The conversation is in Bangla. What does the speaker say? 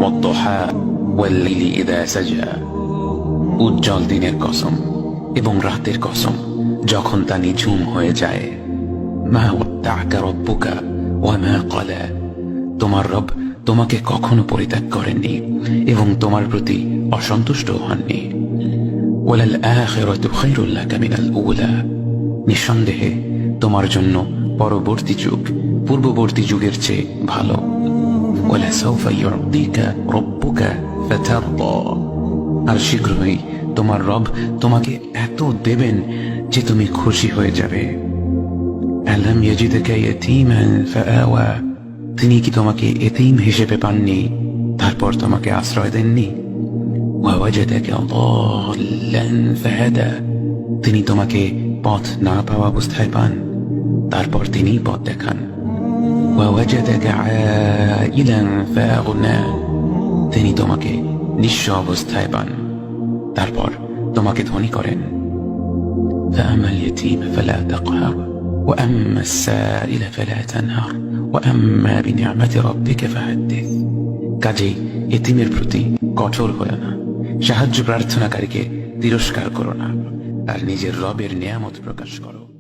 ওয়াদ-দুহা ওয়াল-লাইলি ইযা সাজা। উজ্জ্বল দিনের কসম এবং রাতের কসম যখন তা নিঝুম হয়ে যায়। মা ওয়াদ্দা'কা রাব্বুকা ওয়া মা ক্বালা। তোমার রব তোমাকে কখনো পরিত্যাগ করেননি এবং তোমার প্রতি অসন্তুষ্ট হননি। ওয়ালাল আখিরাতু খায়রুল লাকা মিনাল উলা। নিঃসন্দেহে তোমার জন্য পরবর্তী যুগ পূর্ববর্তী যুগের চেয়ে ভালো। ওয়ালাসাউফা ইউ'তিকা রাব্বুকা ফাতারদা। আর শীঘ্রই তোমার রব তোমাকে এত দেবেন যে তুমি খুশি হয়ে যাবে। আলাম ইয়াজিদকা ইয়াতীমান ফাআওয়া। তিনি কি তোমাকে এতিম হিসেবে পাননি তারপর তোমাকে আশ্রয় দেননি? ওয়াওয়াজাদাকা দাল্লান ফাহাদা। তিনি তোমাকে পথ না পাওয়া অবস্থায় পান তারপর তিনি পথ দেখান। ওয়াওয়াজাদাকা আইলান ফাআগনা। তিনি তোমাকে নিঃস্ব অবস্থায় পান তারপর তোমাকে ধনী করেন। فأما اليتيم فلا تقهر وأما السائل فلا تنهر وأما بنعمة ربك فحدث। কাজেই এতিমের প্রতি কঠোর হয়ো না, সাহায্য প্রার্থনাকারীকে তিরস্কার করো না, আর নিজের রবের নিয়ামত প্রকাশ করো।